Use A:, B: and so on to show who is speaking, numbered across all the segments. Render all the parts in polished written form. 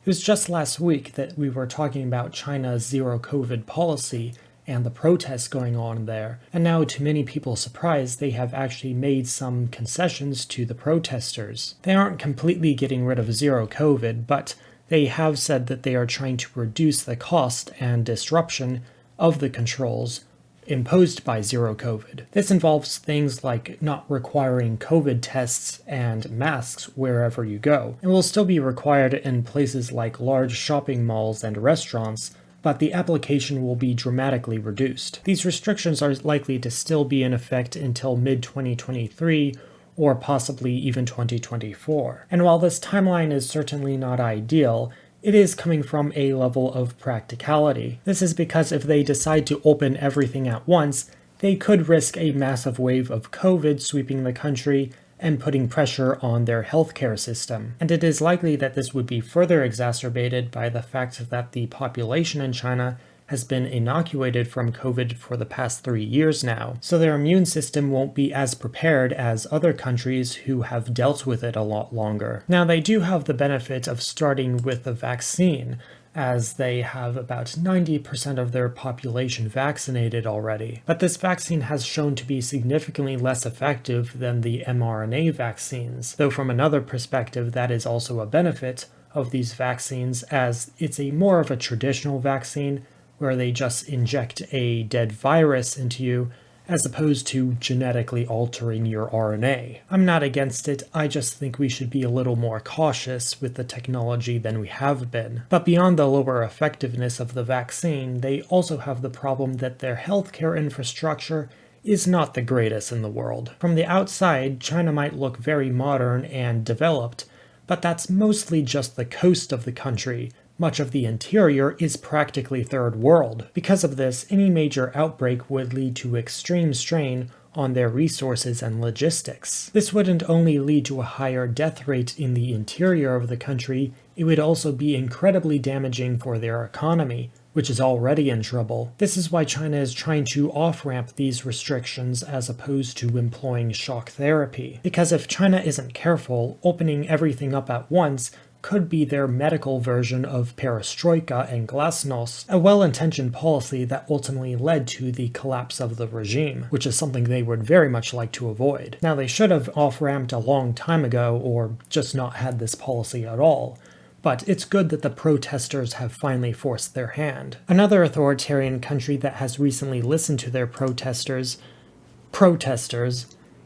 A: It was just last week that we were talking about China's zero COVID policy and the protests going on there, and now to many people's surprise, they have actually made some concessions to the protesters. They aren't completely getting rid of zero COVID, but they have said that they are trying to reduce the cost and disruption of the controls imposed by zero COVID. This involves things like not requiring COVID tests and masks wherever you go. It will still be required in places like large shopping malls and restaurants, but the application will be dramatically reduced. These restrictions are likely to still be in effect until mid-2023 or possibly even 2024. And while this timeline is certainly not ideal, it is coming from a level of practicality. This is because if they decide to open everything at once, they could risk a massive wave of COVID sweeping the country and putting pressure on their healthcare system. And it is likely that this would be further exacerbated by the fact that the population in China has been inoculated from COVID for the past 3 years now, so their immune system won't be as prepared as other countries who have dealt with it a lot longer. Now, they do have the benefit of starting with a vaccine, as they have about 90% of their population vaccinated already. But this vaccine has shown to be significantly less effective than the mRNA vaccines, though from another perspective that is also a benefit of these vaccines, as it's more of a traditional vaccine where they just inject a dead virus into you, as opposed to genetically altering your RNA. I'm not against it, I just think we should be a little more cautious with the technology than we have been. But beyond the lower effectiveness of the vaccine, they also have the problem that their healthcare infrastructure is not the greatest in the world. From the outside, China might look very modern and developed, but that's mostly just the coast of the country. Much of the interior is practically third world. Because of this, any major outbreak would lead to extreme strain on their resources and logistics. This wouldn't only lead to a higher death rate in the interior of the country, it would also be incredibly damaging for their economy, which is already in trouble. This is why China is trying to off-ramp these restrictions as opposed to employing shock therapy. Because if China isn't careful, opening everything up at once could be their medical version of perestroika and glasnost, a well-intentioned policy that ultimately led to the collapse of the regime, which is something they would very much like to avoid. Now, they should have off-ramped a long time ago or just not had this policy at all, but it's good that the protesters have finally forced their hand. Another authoritarian country that has recently listened to their protesters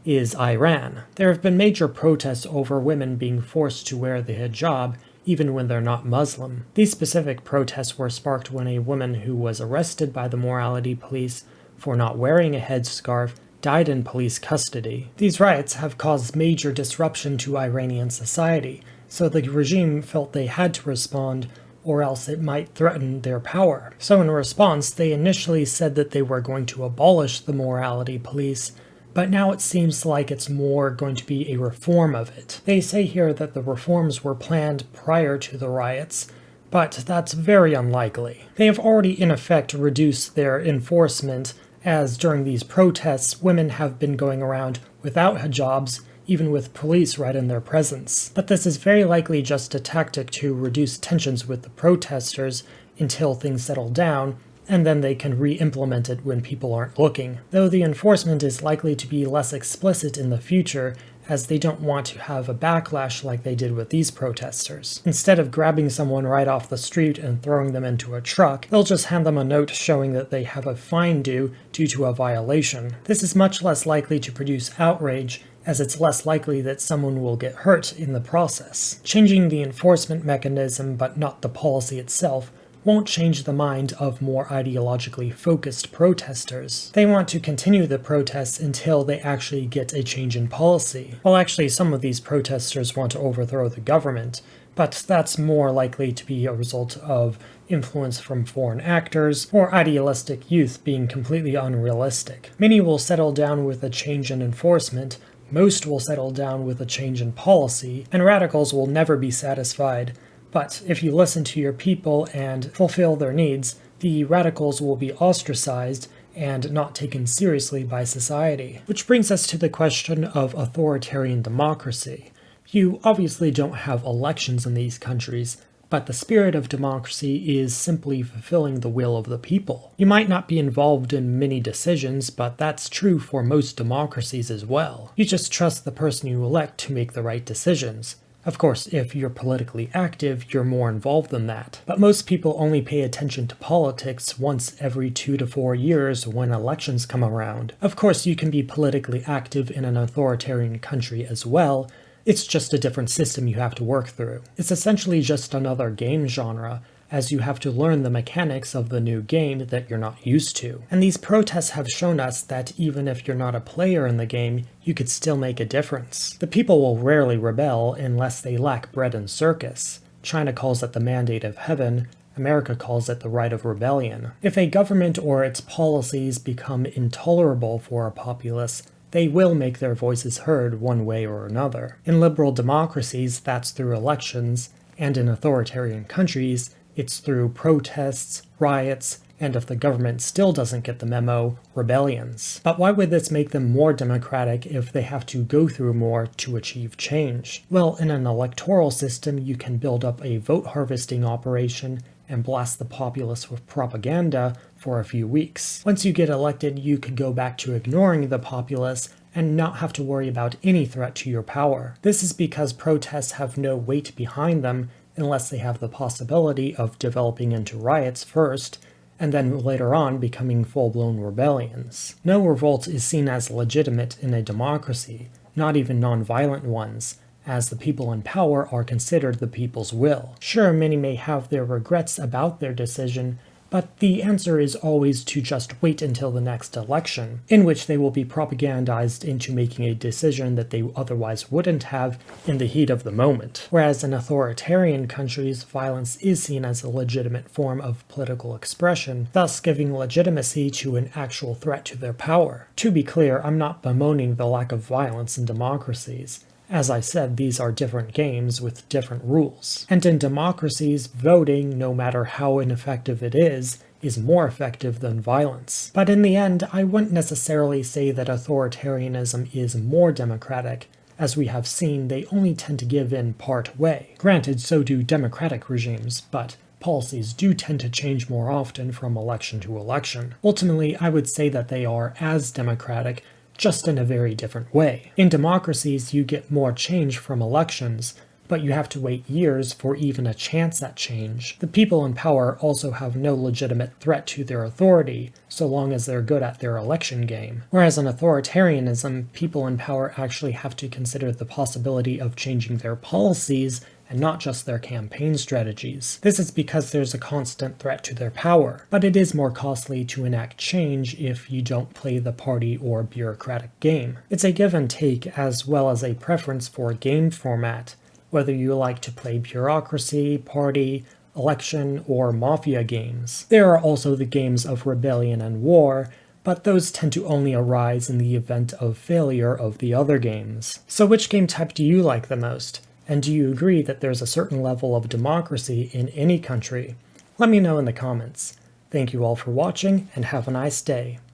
A: is Iran. There have been major protests over women being forced to wear the hijab, even when they're not Muslim. These specific protests were sparked when a woman who was arrested by the morality police for not wearing a headscarf died in police custody. These riots have caused major disruption to Iranian society, so the regime felt they had to respond, or else it might threaten their power. So in response, they initially said that they were going to abolish the morality police, but now it seems like it's more going to be a reform of it. They say here that the reforms were planned prior to the riots, but that's very unlikely. They have already in effect reduced their enforcement, as during these protests, women have been going around without hijabs, even with police right in their presence. But this is very likely just a tactic to reduce tensions with the protesters until things settle down, and then they can re-implement it when people aren't looking. Though the enforcement is likely to be less explicit in the future, as they don't want to have a backlash like they did with these protesters. Instead of grabbing someone right off the street and throwing them into a truck, they'll just hand them a note showing that they have a fine due to a violation. This is much less likely to produce outrage, as it's less likely that someone will get hurt in the process. Changing the enforcement mechanism, but not the policy itself, won't change the mind of more ideologically focused protesters. They want to continue the protests until they actually get a change in policy. Well, actually, some of these protesters want to overthrow the government, but that's more likely to be a result of influence from foreign actors or idealistic youth being completely unrealistic. Many will settle down with a change in enforcement, most will settle down with a change in policy, and radicals will never be satisfied. But if you listen to your people and fulfill their needs, the radicals will be ostracized and not taken seriously by society. Which brings us to the question of authoritarian democracy. You obviously don't have elections in these countries, But the spirit of democracy is simply fulfilling the will of the people. You might not be involved in many decisions, but that's true for most democracies as well. You just trust the person you elect to make the right decisions. Of course, if you're politically active, you're more involved than that. But most people only pay attention to politics once every 2 to 4 years when elections come around. Of course, you can be politically active in an authoritarian country as well. It's just a different system you have to work through. It's essentially just another game genre, as you have to learn the mechanics of the new game that you're not used to. And these protests have shown us that even if you're not a player in the game, you could still make a difference. The people will rarely rebel unless they lack bread and circus. China calls it the mandate of heaven. America calls it the right of rebellion. If a government or its policies become intolerable for a populace, they will make their voices heard one way or another. In liberal democracies, that's through elections, and in authoritarian countries, it's through protests, riots, and if the government still doesn't get the memo, rebellions. But why would this make them more democratic if they have to go through more to achieve change? Well, in an electoral system, you can build up a vote harvesting operation and blast the populace with propaganda for a few weeks. Once you get elected, you can go back to ignoring the populace and not have to worry about any threat to your power. This is because protests have no weight behind them unless they have the possibility of developing into riots first, and then later on becoming full-blown rebellions. No revolt is seen as legitimate in a democracy, not even non-violent ones, as the people in power are considered the people's will. Sure, many may have their regrets about their decision, but the answer is always to just wait until the next election, in which they will be propagandized into making a decision that they otherwise wouldn't have in the heat of the moment. Whereas in authoritarian countries, violence is seen as a legitimate form of political expression, thus giving legitimacy to an actual threat to their power. To be clear, I'm not bemoaning the lack of violence in democracies. As I said, these are different games with different rules. And in democracies, voting, no matter how ineffective it is more effective than violence. But in the end, I wouldn't necessarily say that authoritarianism is more democratic. As we have seen, they only tend to give in part way. Granted, so do democratic regimes, but policies do tend to change more often from election to election. Ultimately, I would say that they are as democratic, just in a very different way. In democracies, you get more change from elections, but you have to wait years for even a chance at change. The people in power also have no legitimate threat to their authority, so long as they're good at their election game. Whereas in authoritarianism, people in power actually have to consider the possibility of changing their policies and not just their campaign strategies. This is because there's a constant threat to their power, but it is more costly to enact change if you don't play the party or bureaucratic game. It's a give and take as well as a preference for game format, whether you like to play bureaucracy, party, election, or mafia games. There are also the games of rebellion and war, but those tend to only arise in the event of failure of the other games. So which game type do you like the most? And do you agree that there's a certain level of democracy in any country? Let me know in the comments. Thank you all for watching, and have a nice day.